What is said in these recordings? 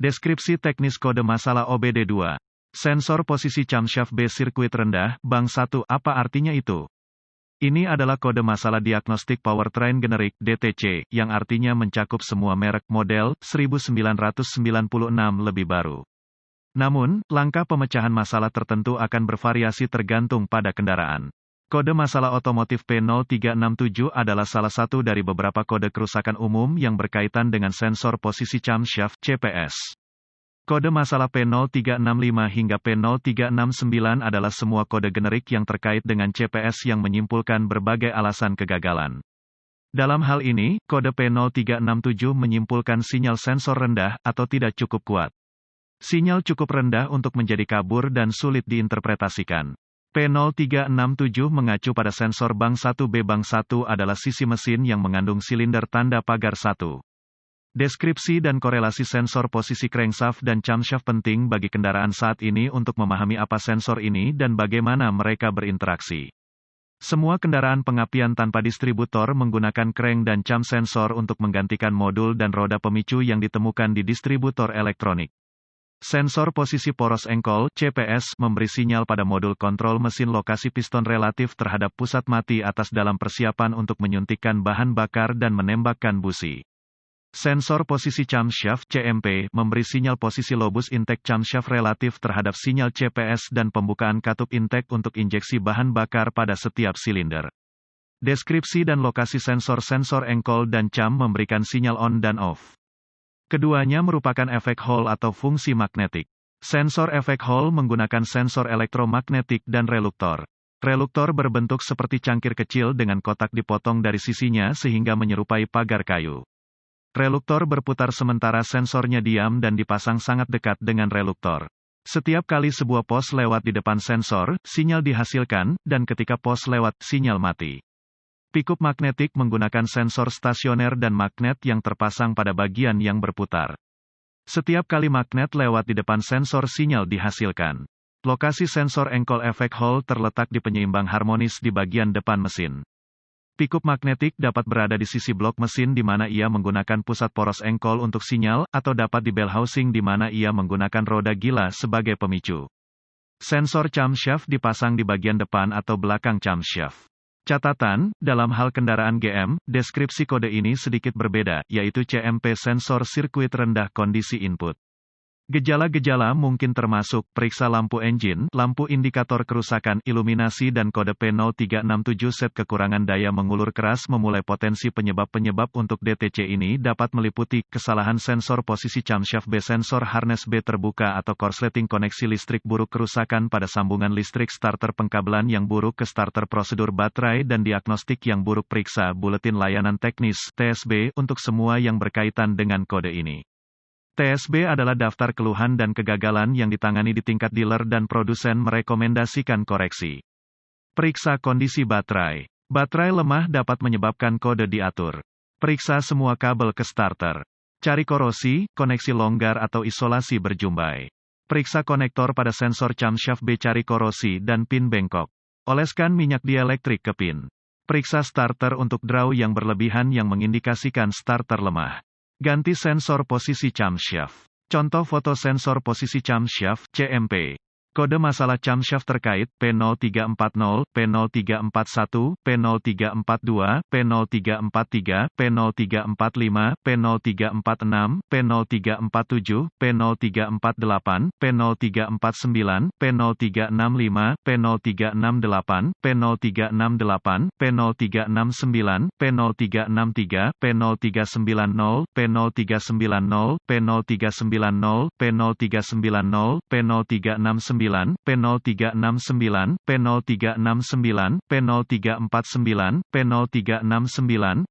Deskripsi teknis kode masalah OBD2. Sensor posisi camshaft B sirkuit rendah, bang 1, apa artinya itu? Ini adalah kode masalah diagnostik powertrain generik (DTC), yang artinya mencakup semua merek model 1996 lebih baru. Namun, langkah pemecahan masalah tertentu akan bervariasi tergantung pada kendaraan. Kode masalah otomotif P0367 adalah salah satu dari beberapa kode kerusakan umum yang berkaitan dengan sensor posisi camshaft (CPS). Kode masalah P0365 hingga P0369 adalah semua kode generik yang terkait dengan CPS yang menyimpulkan berbagai alasan kegagalan. Dalam hal ini, kode P0367 menyimpulkan sinyal sensor rendah atau tidak cukup kuat. Sinyal cukup rendah untuk menjadi kabur dan sulit diinterpretasikan. P0367 mengacu pada sensor bang 1B. Bang 1 adalah sisi mesin yang mengandung silinder tanda pagar 1. Deskripsi dan korelasi sensor posisi crankshaft dan camshaft penting bagi kendaraan saat ini untuk memahami apa sensor ini dan bagaimana mereka berinteraksi. Semua kendaraan pengapian tanpa distributor menggunakan crank dan cam sensor untuk menggantikan modul dan roda pemicu yang ditemukan di distributor elektronik. Sensor posisi poros engkol (CPS) memberi sinyal pada modul kontrol mesin lokasi piston relatif terhadap pusat mati atas dalam persiapan untuk menyuntikkan bahan bakar dan menembakkan busi. Sensor posisi camshaft (CMP) memberi sinyal posisi lobus intake camshaft relatif terhadap sinyal CPS dan pembukaan katup intake untuk injeksi bahan bakar pada setiap silinder. Deskripsi dan lokasi sensor engkol dan cam memberikan sinyal on dan off. Keduanya merupakan efek Hall atau fungsi magnetik. Sensor efek Hall menggunakan sensor elektromagnetik dan reluktor. Reluktor berbentuk seperti cangkir kecil dengan kotak dipotong dari sisinya sehingga menyerupai pagar kayu. Reluktor berputar sementara sensornya diam dan dipasang sangat dekat dengan reluktor. Setiap kali sebuah pos lewat di depan sensor, sinyal dihasilkan, dan ketika pos lewat, sinyal mati. Pikup magnetik menggunakan sensor stasioner dan magnet yang terpasang pada bagian yang berputar. Setiap kali magnet lewat di depan sensor, sinyal dihasilkan. Lokasi sensor engkol efek Hall terletak di penyeimbang harmonis di bagian depan mesin. Pikup magnetik dapat berada di sisi blok mesin di mana ia menggunakan pusat poros engkol untuk sinyal, atau dapat di bell housing di mana ia menggunakan roda gila sebagai pemicu. Sensor camshaft dipasang di bagian depan atau belakang camshaft. Catatan, dalam hal kendaraan GM, deskripsi kode ini sedikit berbeda, yaitu CMP sensor sirkuit rendah kondisi input. Gejala-gejala mungkin termasuk, periksa lampu engine, lampu indikator kerusakan, iluminasi dan kode P0367 set kekurangan daya mengulur keras memulai potensi penyebab-penyebab untuk DTC ini dapat meliputi, kesalahan sensor posisi camshaft B, sensor harness B terbuka atau korsleting, koneksi listrik buruk, kerusakan pada sambungan listrik, starter pengkabelan yang buruk ke starter, prosedur baterai dan diagnostik yang buruk, periksa buletin layanan teknis, TSB, untuk semua yang berkaitan dengan kode ini. TSB adalah daftar keluhan dan kegagalan yang ditangani di tingkat dealer dan produsen merekomendasikan koreksi. Periksa kondisi baterai. Baterai lemah dapat menyebabkan kode diatur. Periksa semua kabel ke starter. Cari korosi, koneksi longgar atau isolasi berjumbai. Periksa konektor pada sensor camshaft B, cari korosi dan pin bengkok. Oleskan minyak dielektrik ke pin. Periksa starter untuk draw yang berlebihan yang mengindikasikan starter lemah. Ganti sensor posisi camshaft. Contoh foto sensor posisi camshaft (CMP). Kode masalah camshaft terkait P0340, P0341, P0342, P0343, P0345, P0346, P0347, P0348, P0349, P0365, P0368, P0368, P0369, P0363, P0390, P0390, P0390, P0390, P0369, P0369, P0369, P0349, P0369, P0369,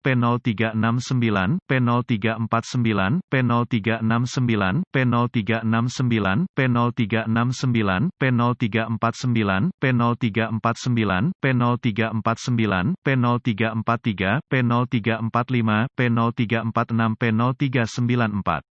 P0369, P0349, P0369, P0369, P0369, P0349, P0349, P0349, P0343, P0345, P0346, P0394.